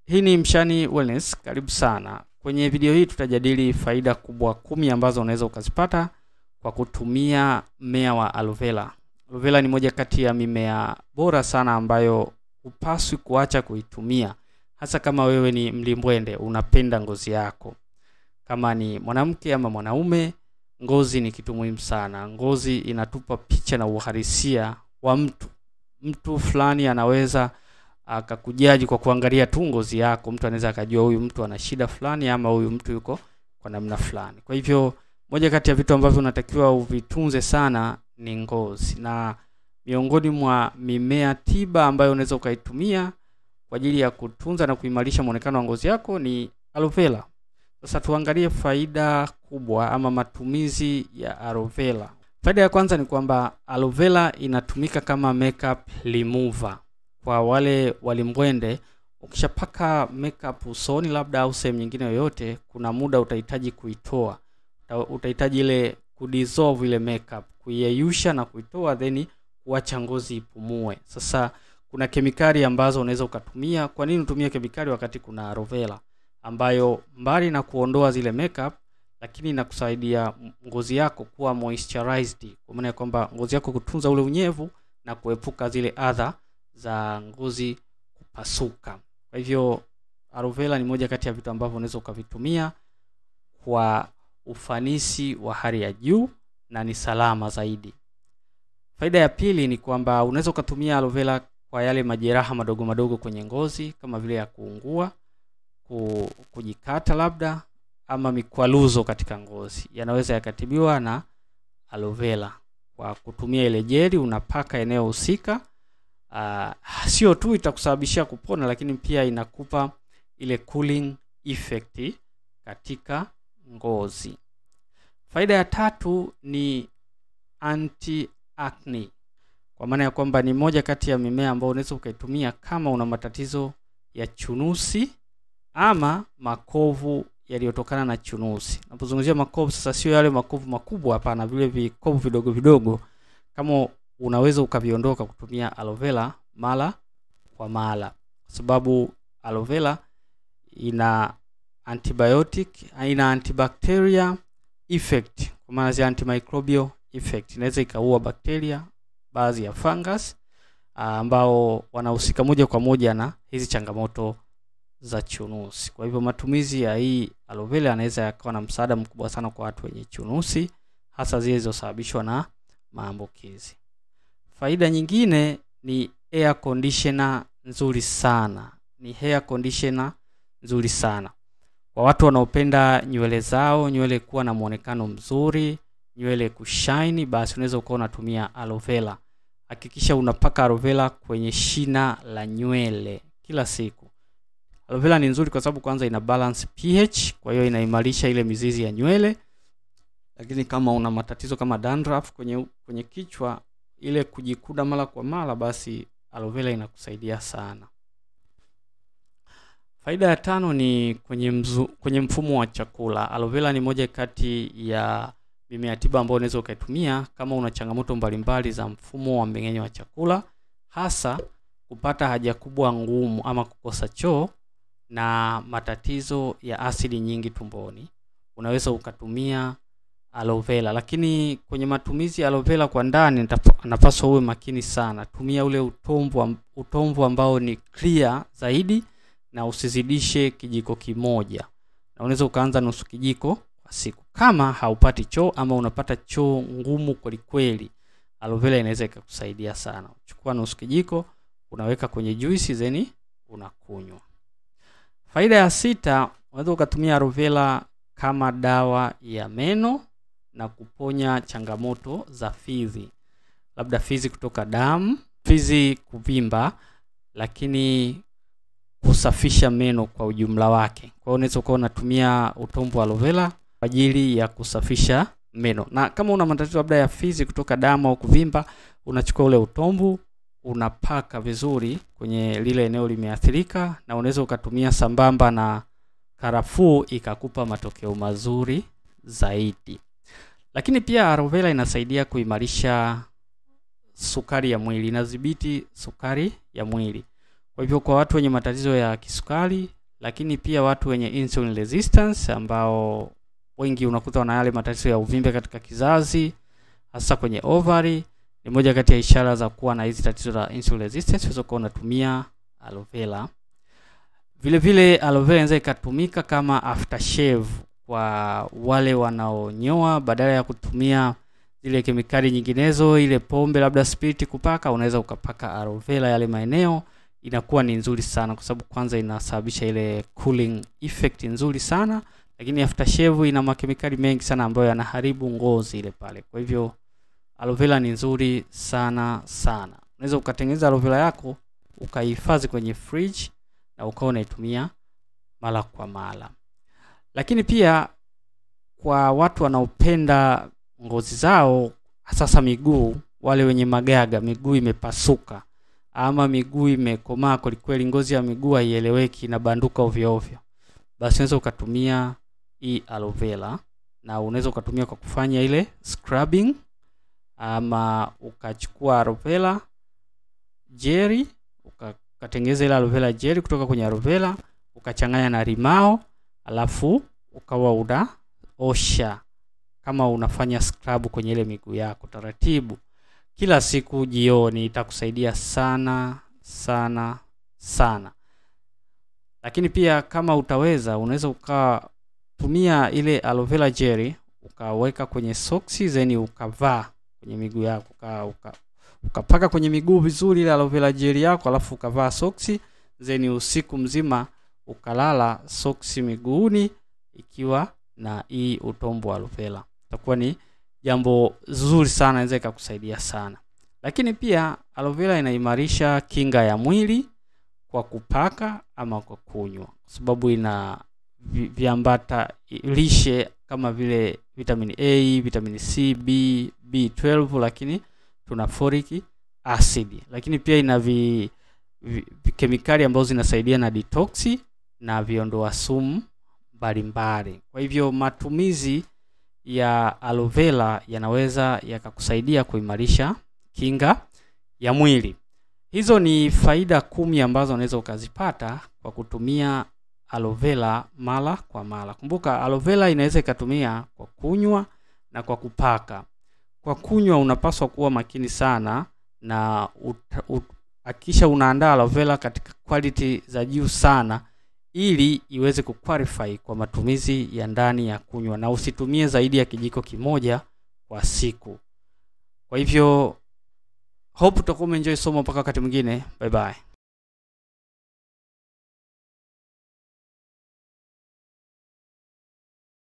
Hii ni Mshani Wellness, karibu sana. Kwenye video hii tutajadili faida kubwa 10 ambazo unaweza ukazipata kwa kutumia mmea wa aloe vera. Aloe vera ni moja kati ya mimea bora sana ambayo hupaswi kuacha kuitumia. Hasa kama wewe ni mlimbwende, unapenda ngozi yako. Kama ni mwanamke ama mwanaume, ngozi ni kitu muhimu sana. Ngozi inatupa picha na uhalisia wa mtu. Mtu fulani anaweza akakujaji kwa kuangalia tu ngozi yako. Mtu anaweza akajua huyu mtu ana shida fulani ama huyu mtu yuko kwa namna fulani. Kwa hivyo moja kati ya vitu ambavyo unatakiwa uvitunze sana ni ngozi. Na miongoni mwa mimea tiba ambayo unaweza ukaitumia kwa ajili ya kutunza na kuimarisha muonekano wa ngozi yako ni aloe vera. Sasa tuangalie faida kubwa ama matumizi ya aloe vera. Faida ya kwanza ni kwamba aloe vera inatumika kama makeup remover. Kwa wale walimbwende, ukishapaka makeup usoni labda au sehemu nyingine yoyote, kuna muda utahitaji kuitoa. Utahitaji ile kudissolve ile makeup, kuiyeyusha na kuitoa, then kuacha ngozi ipumue. Sasa kuna kemikali ambazo unaweza ukatumia. Kwa nini utumie kemikali wakati kuna aloe vera ambayo mbali na kuondoa zile makeup, lakini inakusaidia ngozi yako kuwa moisturized, kwa maana kwamba ngozi yako kutunza ule unyevu na kuepuka zile adha za ngozi kupasuka. Kwa hivyo aloe vera ni moja kati ya vitu ambavyo unaweza ukavitumia kwa ufanisi wa hali ya juu na ni salama zaidi. Faida ya pili ni kwamba unaweza ukatumia aloe vera kwa yale majeraha madogo madogo kwenye ngozi kama vile ya kuungua, kujikata labda ama mikwaluzo katika ngozi. Yanaweza yakatibiwa na aloe vera kwa kutumia ile jeli unapaka eneo husika. Sio tu itakusababishia kupona, lakini pia inakupa ile cooling effect katika ngozi. Faida ya tatu ni anti acne, kwa maana ya kwamba ni moja kati ya mimea ambayo unaweza ukaitumia kama una matatizo ya chunusi ama makovu yaliyotokana na chunusi. Napozungumzia makovu sasa sio yale makovu makubwa, hapana, vile vikovu vidogo vidogo. Kama unaweza ukaviondoka kutumia aloe vera mara kwa mara, sababu aloe vera ina antibiotic, ina antibacteria effect, kwa maana ya antimicrobial effect. Inaweza ikaua bakteria, baadhi ya fungus ambao wanahusika moja kwa moja na hizi changamoto za chunusi. Kwa hivyo matumizi ya hii aloe vera yanaweza yakawa na msaada mkubwa sana kwa watu wenye chunusi, hasa zile zilizosababishwa na maambukizi. Faida nyingine ni air conditioner nzuri sana. Ni hair conditioner nzuri sana kwa watu wanaopenda nywele zao, nywele kuwa na muonekano mzuri, nywele kushine, basi unaweza ukawa unatumia aloe vera. Hakikisha unapaka aloe vera kwenye shina la nywele kila siku. Aloe vera ni nzuri kwa sababu kwanza ina balance pH, kwa hiyo inaimarisha ile mizizi ya nywele. Lakini kama una matatizo kama dandruff kwenye kichwa, ile kujikuda mara kwa mara, basi aloe vera inakusaidia sana. Faida ya tano ni kwenye mfumo wa chakula. Aloe vera ni moja kati ya mimea tiba ambayo unaweza ukaitumia kama una changamoto mbalimbali za mfumo wa mmeng'enyo wa chakula, hasa kupata haja kubwa ngumu ama kukosa choo na matatizo ya asidi nyingi tumboni. Unaweza ukatumia aloe vera, lakini kwenye matumizi ya aloe vera kwa ndani napaswa uwe makini sana. Tumia ule utomvu ambao ni clear zaidi na usizidishe kijiko kimoja. Na unaweza ukaanza nusu kijiko kwa siku. Kama haupati choo ama unapata choo ngumu kweli kweli, aloe vera inaweza ikakusaidia sana. Chukua nusu kijiko, unaweka kwenye juisi zeni unakunywa. Faida ya sita, unaweza ukatumia aloe vera kama dawa ya meno na kuponya changamoto za fizi. Labda fizi kutoka damu, fizi kuvimba, lakini kusafisha meno kwa ujumla wake. Kwa hiyo unaweza kuwa unatumia utomvu wa aloe vera kwa ajili ya kusafisha meno. Na kama una matatizo labda ya fizi kutoka damu au kuvimba, unachukua ule utomvu, unapaka vizuri kwenye lile eneo limeathirika, na unaweza ukatumia sambamba na karafuu ikakupa matokeo mazuri zaidi. Lakini pia aloe vera inasaidia kuimarisha sukari ya mwili, inadhibiti sukari ya mwili. Kwa hivyo kwa watu wenye matatizo ya kisukari, lakini pia watu wenye insulin resistance ambao wengi unakuta wana yale matatizo ya uvimbe katika kizazi hasa kwenye ovary, ni moja kati ya ishara za kuwa na hizi tatizo la insulin resistance. Unaweza kuwa unatumia aloe vera. Vile vile aloe vera inaweza ikatumika kama aftershave kwa wale wanaonyoa. Badala ya kutumia zile kemikali nyinginezo, ile pombe labda spirit kupaka, unaweza ukapaka aloe vera yale maeneo. Inakuwa ni nzuri sana kwa sababu kwanza inasababisha ile cooling effect nzuri sana, lakini aftershave ina makemikali mengi sana ambayo yanaharibu ngozi ile pale. Kwa hivyo aloe vera ni nzuri sana sana. Unaweza ukatengeneza aloe vera yako ukahifadhi kwenye fridge na ukawa unaitumia mara kwa mara. Lakini pia kwa watu wanaopenda ngozi zao hasa miguu, wale wenye magaga, miguu imepasuka ama miguu imekomaa kweli, ngozi ya miguu haieleweki na banduka ovyo ovyo, basi unaweza ukatumia hii aloe vera, na unaweza ukatumia kwa kufanya ile scrubbing, ama ukachukua aloe vera jelly, ukatengeneza ile aloe vera jelly kutoka kwenye aloe vera, ukachanganya na limao, alafu ukawa unaosha kama unafanya scrub kwenye ile miguu yako taratibu kila siku jioni. Itakusaidia sana sana sana. Lakini pia kama utaweza, unaweza ukatumia ile aloe vera jelly ukaweka kwenye socks, then ukavaa kwenye miguu yako, ukapaka kwenye miguu vizuri ile aloe vera jelly yako, alafu ukavaa socks, then usiku mzima ukalala socks miguuni ikiwa na hii utombo aloe vera. Itakuwa ni jambo zuri sana, inaweza ikakusaidia sana. Lakini pia aloe vera inaimarisha kinga ya mwili kwa kupaka ama kwa kunywa, kwa sababu ina viambata lishe kama vile vitamin A, vitamin C, B, B12, lakini tuna folic acid. Lakini pia ina kemikali ambazo zinasaidia na detox na viondoa sumu mbalimbali. Kwa hivyo matumizi ya aloe vera yanaweza yakakusaidia kuimarisha kinga ya mwili. Hizo ni faida 10 ambazo unaweza ukazipata kwa kutumia aloe vera mara kwa mara. Kumbuka aloe vera inaweza ikatumia kwa kunywa na kwa kupaka. Kwa kunywa unapaswa kuwa makini sana na hakikisha unaandaa aloe vera katika quality za juu sana ili iweze kuqualify kwa matumizi ya ndani ya kunywa, na usitumie zaidi ya kijiko kimoja kwa siku. Kwa hivyo hope utakuwa umeenjoy somo. Mpaka wakati mwingine, bye bye.